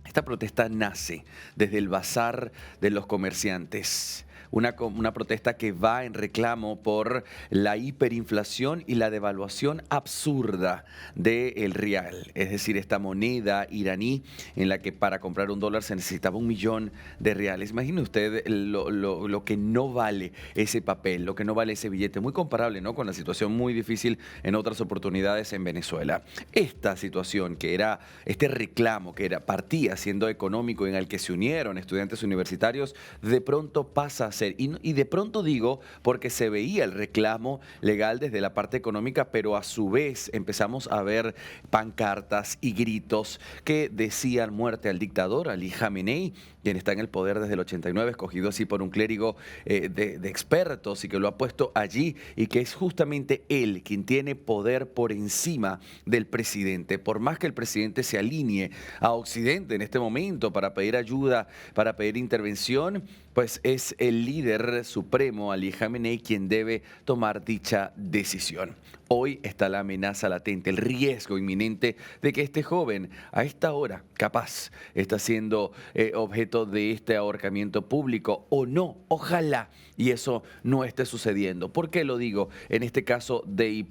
Esta protesta nace desde el bazar de los comerciantes. Una protesta que va en reclamo por la hiperinflación y la devaluación absurda del rial, es decir, esta moneda iraní en la que para comprar $1 se necesitaba 1 millón de reales. Imagine usted lo que no vale ese papel, lo que no vale ese billete, muy comparable, ¿no?, con la situación muy difícil en otras oportunidades en Venezuela. Esta situación que era, este reclamo que partía siendo económico en el que se unieron estudiantes universitarios, de pronto pasa a hacer. Y de pronto digo, porque se veía el reclamo legal desde la parte económica, pero a su vez empezamos a ver pancartas y gritos que decían muerte al dictador, Ali Khamenei, quien está en el poder desde el 89, escogido así por un clérigo de expertos y que lo ha puesto allí y que es justamente él quien tiene poder por encima del presidente. Por más que el presidente se alinee a Occidente en este momento para pedir ayuda, para pedir intervención, pues es el líder supremo, Ali Khamenei, quien debe tomar dicha decisión. Hoy está la amenaza latente, el riesgo inminente de que este joven, a esta hora, capaz, está siendo objeto de este ahorcamiento público o no, ojalá, y eso no esté sucediendo. ¿Por qué lo digo? En este caso de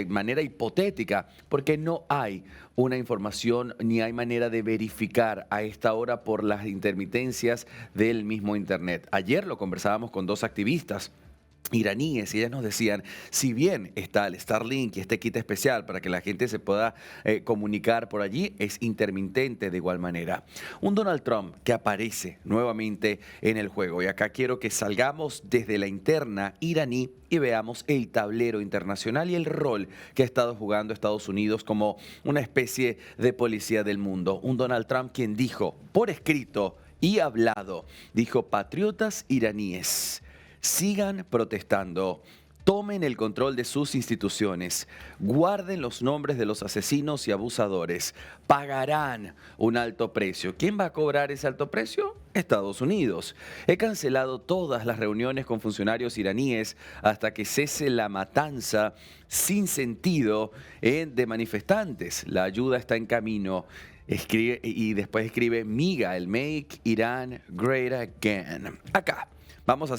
manera hipotética, porque no hay una información ni hay manera de verificar a esta hora por las intermitencias del mismo Internet. Ayer lo conversábamos con dos activistas iraníes y ellas nos decían, si bien está el Starlink y este kit especial para que la gente se pueda comunicar por allí, es intermitente de igual manera. Un Donald Trump que aparece nuevamente en el juego, y acá quiero que salgamos desde la interna iraní y veamos el tablero internacional y el rol que ha estado jugando Estados Unidos como una especie de policía del mundo. Un Donald Trump quien dijo por escrito y hablado, dijo: patriotas iraníes, sigan protestando, tomen el control de sus instituciones, guarden los nombres de los asesinos y abusadores, pagarán un alto precio. ¿Quién va a cobrar ese alto precio? Estados Unidos. He cancelado todas las reuniones con funcionarios iraníes hasta que cese la matanza sin sentido de manifestantes. La ayuda está en camino. Escribe, y después escribe MIGA, el Make Iran Great Again. Acá vamos a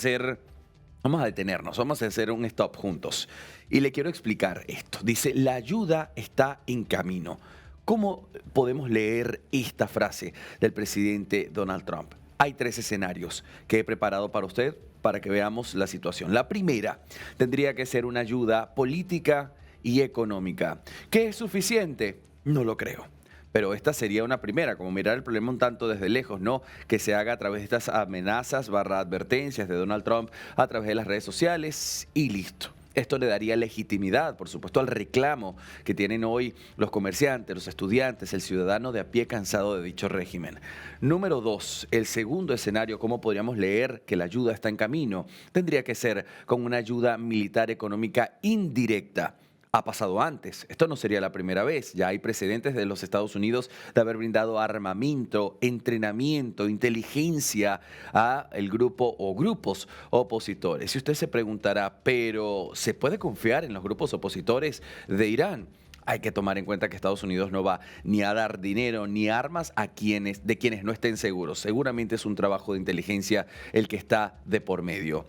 detenernos, vamos a hacer un stop juntos. Y le quiero explicar esto. Dice, la ayuda está en camino. ¿Cómo podemos leer esta frase del presidente Donald Trump? Hay 3 escenarios que he preparado para usted para que veamos la situación. La primera tendría que ser una ayuda política y económica. ¿Qué es suficiente? No lo creo. Pero esta sería una primera, como mirar el problema un tanto desde lejos, ¿no? Que se haga a través de estas amenazas / advertencias de Donald Trump a través de las redes sociales y listo. Esto le daría legitimidad, por supuesto, al reclamo que tienen hoy los comerciantes, los estudiantes, el ciudadano de a pie cansado de dicho régimen. Número 2, el segundo escenario, ¿cómo podríamos leer que la ayuda está en camino? Tendría que ser con una ayuda militar económica indirecta. Ha pasado antes, esto no sería la primera vez, ya hay precedentes de los Estados Unidos de haber brindado armamento, entrenamiento, inteligencia a el grupo o grupos opositores. Y usted se preguntará, ¿pero se puede confiar en los grupos opositores de Irán? Hay que tomar en cuenta que Estados Unidos no va ni a dar dinero ni armas a quienes no estén seguros. Seguramente es un trabajo de inteligencia el que está de por medio.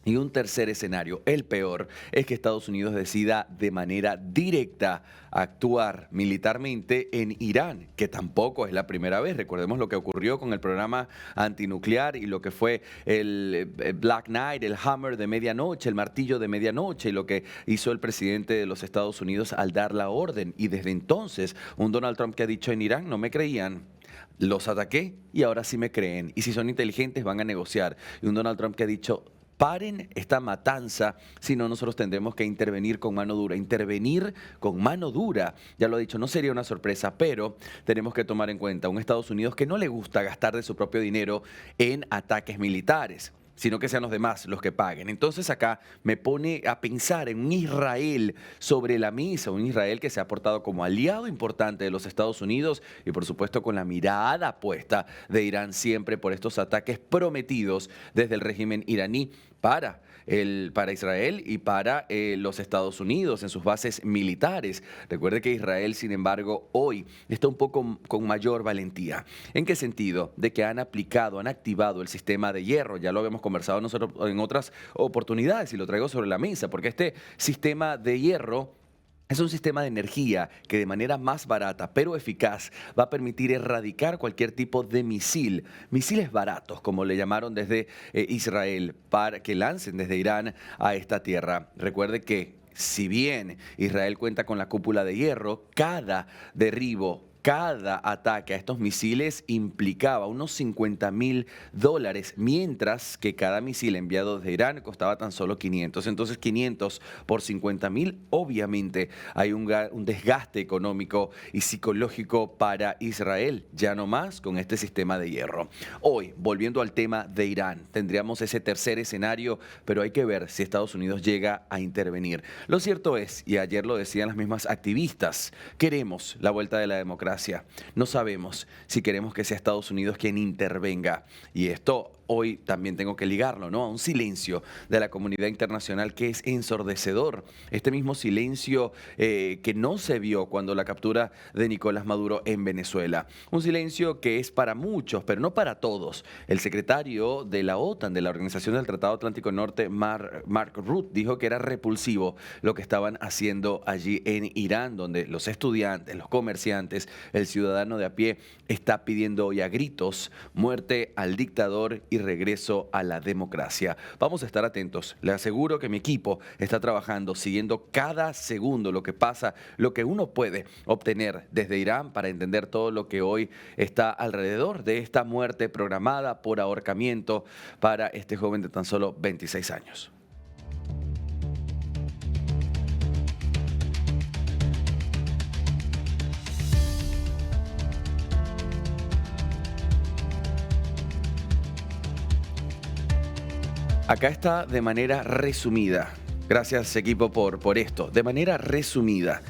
Y un tercer escenario, el peor, es que Estados Unidos decida de manera directa actuar militarmente en Irán, que tampoco es la primera vez. Recordemos lo que ocurrió con el programa antinuclear y lo que fue el Black Knight, el Hammer de medianoche, el martillo de medianoche, y lo que hizo el presidente de los Estados Unidos al dar la orden. Y desde entonces, un Donald Trump que ha dicho en Irán, no me creían. Los ataqué y ahora sí me creen. Y si son inteligentes van a negociar. Y un Donald Trump que ha dicho, paren esta matanza, si no nosotros tendremos que intervenir con mano dura. Intervenir con mano dura, ya lo he dicho, no sería una sorpresa, pero tenemos que tomar en cuenta un Estados Unidos que no le gusta gastar de su propio dinero en ataques militares, sino que sean los demás los que paguen. Entonces acá me pone a pensar en un Israel sobre la mesa, un Israel que se ha portado como aliado importante de los Estados Unidos y por supuesto con la mirada puesta de Irán siempre por estos ataques prometidos desde el régimen iraní para Israel y para los Estados Unidos en sus bases militares. Recuerde que Israel, sin embargo, hoy está un poco con mayor valentía. ¿En qué sentido? De que han activado el sistema de hierro. Ya lo habíamos conversado nosotros en otras oportunidades y lo traigo sobre la mesa, porque este sistema de hierro es un sistema de energía que de manera más barata pero eficaz va a permitir erradicar cualquier tipo de misiles baratos, como le llamaron desde Israel, para que lancen desde Irán a esta tierra. Recuerde que si bien Israel cuenta con la cúpula de hierro, cada derribo cada ataque a estos misiles implicaba unos $50.000, mientras que cada misil enviado desde Irán costaba tan solo 500. Entonces 500 por 50.000, obviamente hay un desgaste económico y psicológico para Israel, ya no más con este sistema de hierro. Hoy, volviendo al tema de Irán, tendríamos ese tercer escenario, pero hay que ver si Estados Unidos llega a intervenir. Lo cierto es, y ayer lo decían las mismas activistas, queremos la vuelta de la democracia. No sabemos si queremos que sea Estados Unidos quien intervenga. Y esto hoy también tengo que ligarlo, ¿no?, a un silencio de la comunidad internacional que es ensordecedor. Este mismo silencio que no se vio cuando la captura de Nicolás Maduro en Venezuela. Un silencio que es para muchos, pero no para todos. El secretario de la OTAN, de la Organización del Tratado Atlántico Norte, Mark Rutte, dijo que era repulsivo lo que estaban haciendo allí en Irán, donde los estudiantes, los comerciantes, el ciudadano de a pie está pidiendo hoy a gritos muerte al dictador y regreso a la democracia. Vamos a estar atentos. Le aseguro que mi equipo está trabajando, siguiendo cada segundo lo que pasa, lo que uno puede obtener desde Irán para entender todo lo que hoy está alrededor de esta muerte programada por ahorcamiento para este joven de tan solo 26 años. Acá está de manera resumida. Gracias, equipo, por esto. De manera resumida,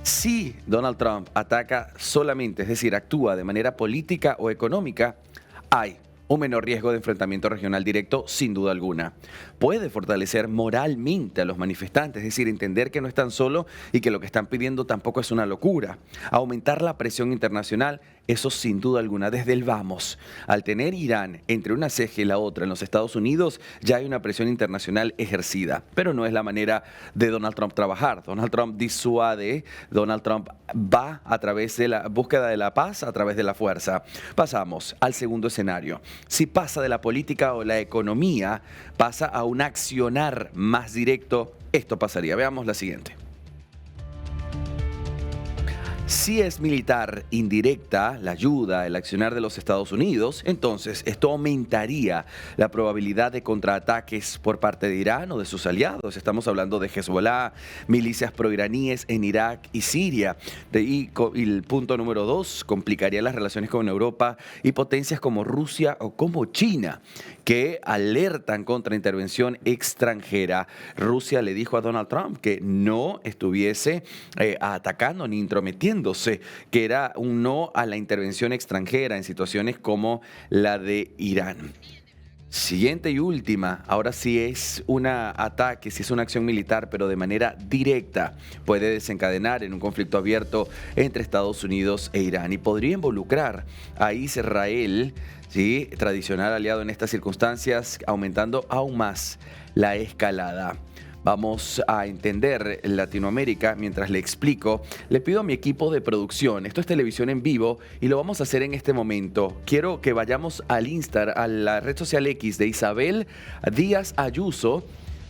si Donald Trump ataca solamente, es decir, actúa de manera política o económica, hay un menor riesgo de enfrentamiento regional directo, sin duda alguna. Puede fortalecer moralmente a los manifestantes, es decir, entender que no están solos y que lo que están pidiendo tampoco es una locura. Aumentar la presión internacional, eso sin duda alguna, desde el vamos. Al tener Irán entre una ceja y la otra en los Estados Unidos, ya hay una presión internacional ejercida, pero no es la manera de Donald Trump trabajar. Donald Trump disuade, Donald Trump va a través de la búsqueda de la paz, a través de la fuerza. Pasamos al segundo escenario. Si pasa de la política o la economía, pasa a un accionar más directo, esto pasaría. Veamos la siguiente. Si es militar indirecta, la ayuda, el accionar de los Estados Unidos, entonces esto aumentaría la probabilidad de contraataques por parte de Irán o de sus aliados. Estamos hablando de Hezbollah, milicias proiraníes en Irak y Siria. Y el punto número 2, complicaría las relaciones con Europa y potencias como Rusia o como China, que alertan contra intervención extranjera. Rusia le dijo a Donald Trump que no estuviese atacando ni intrometiéndose, que era un no a la intervención extranjera en situaciones como la de Irán. Siguiente y última, ahora sí es un ataque, sí es una acción militar, pero de manera directa. Puede desencadenar en un conflicto abierto entre Estados Unidos e Irán y podría involucrar a Israel, ¿sí?, tradicional aliado en estas circunstancias, aumentando aún más la escalada. Vamos a entender Latinoamérica mientras le explico. Le pido a mi equipo de producción, esto es televisión en vivo y lo vamos a hacer en este momento. Quiero que vayamos al Instagram, a la red social X de Isabel Díaz Ayuso,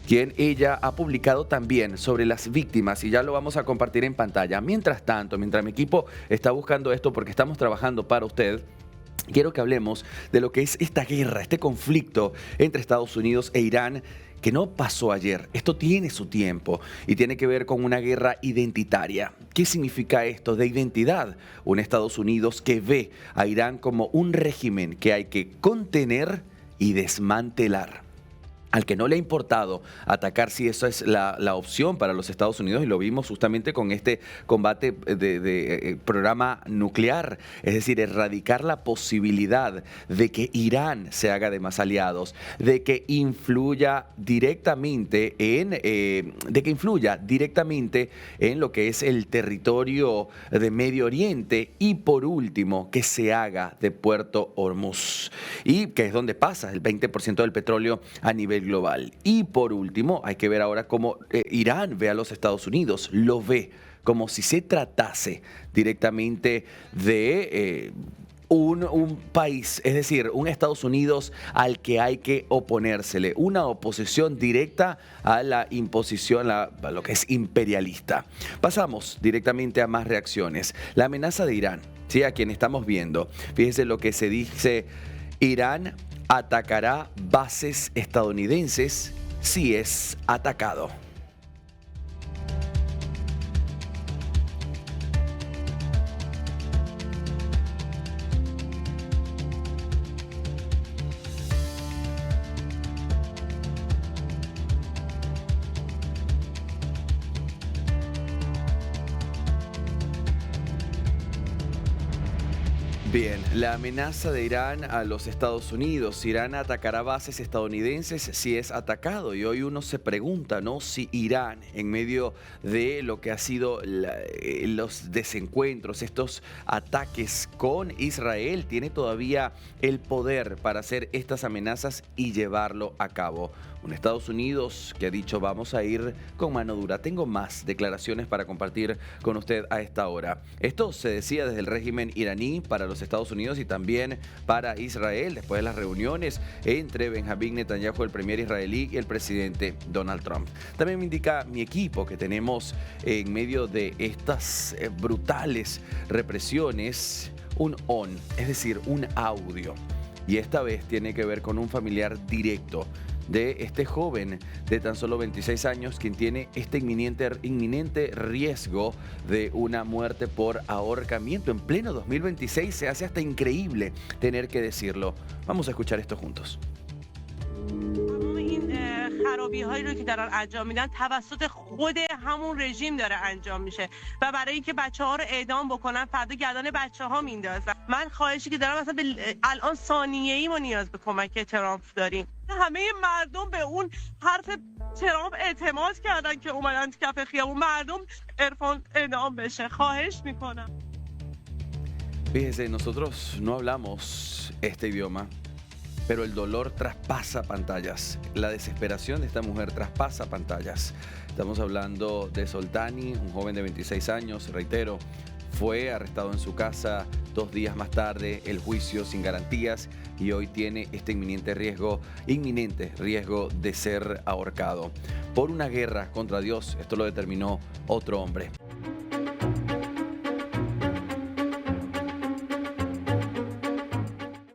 quien ella ha publicado también sobre las víctimas y ya lo vamos a compartir en pantalla. Mientras tanto, mientras mi equipo está buscando esto porque estamos trabajando para usted, quiero que hablemos de lo que es esta guerra, este conflicto entre Estados Unidos e Irán, que no pasó ayer. Esto tiene su tiempo y tiene que ver con una guerra identitaria. ¿Qué significa esto de identidad? Un Estados Unidos que ve a Irán como un régimen que hay que contener y desmantelar. Al que no le ha importado atacar si esa es la opción para los Estados Unidos, y lo vimos justamente con este combate de programa nuclear, es decir, erradicar la posibilidad de que Irán se haga de más aliados, de que influya directamente en lo que es el territorio de Medio Oriente, y por último, que se haga de Puerto Hormuz, y que es donde pasa el 20% del petróleo a nivel global. Y por último, hay que ver ahora cómo Irán ve a los Estados Unidos, lo ve como si se tratase directamente de un país, es decir, un Estados Unidos al que hay que oponérsele, una oposición directa a la imposición, a lo que es imperialista. Pasamos directamente a más reacciones. La amenaza de Irán, ¿sí? A quien estamos viendo. Fíjese lo que se dice: Irán atacará bases estadounidenses si es atacado. Bien, la amenaza de Irán a los Estados Unidos. Irán atacará bases estadounidenses si es atacado. Y hoy uno se pregunta, ¿no?, si Irán, en medio de lo que ha sido los desencuentros, estos ataques con Israel, tiene todavía el poder para hacer estas amenazas y llevarlo a cabo. Un Estados Unidos que ha dicho: vamos a ir con mano dura. Tengo más declaraciones para compartir con usted a esta hora. Esto se decía desde el régimen iraní para los Estados Unidos y también para Israel, después de las reuniones entre Benjamín Netanyahu, el premier israelí, y el presidente Donald Trump. También me indica mi equipo que tenemos en medio de estas brutales represiones un on, es decir, un audio. Y esta vez tiene que ver con un familiar directo de este joven de tan solo 26 años, quien tiene este inminente riesgo de una muerte por ahorcamiento. En pleno 2026 se hace hasta increíble tener que decirlo. Vamos a escuchar esto juntos. خرابی‌هایی رو که دارن انجام میدن توسط خود همون رژیم داره انجام میشه و برای اینکه بچه‌ها رو اعدام بکنن فردا گردن بچه‌ها میندازن. من خواهشی که دارم مثلا الان ثانیه‌ای ما نیاز به کمک ترامپ داریم. همه مردم به اون حرف ترامپ اعتماد کردن که اومدن کف خیابون. مردم عرفان اعدام بشه. خواهش میکنم. Fíjese, nosotros no hablamos este idioma, pero el dolor traspasa pantallas. La desesperación de esta mujer traspasa pantallas. Estamos hablando de Soltani, un joven de 26 años, reitero, fue arrestado en su casa 2 días más tarde, el juicio sin garantías, y hoy tiene este inminente riesgo de ser ahorcado por una guerra contra Dios. Esto lo determinó otro hombre.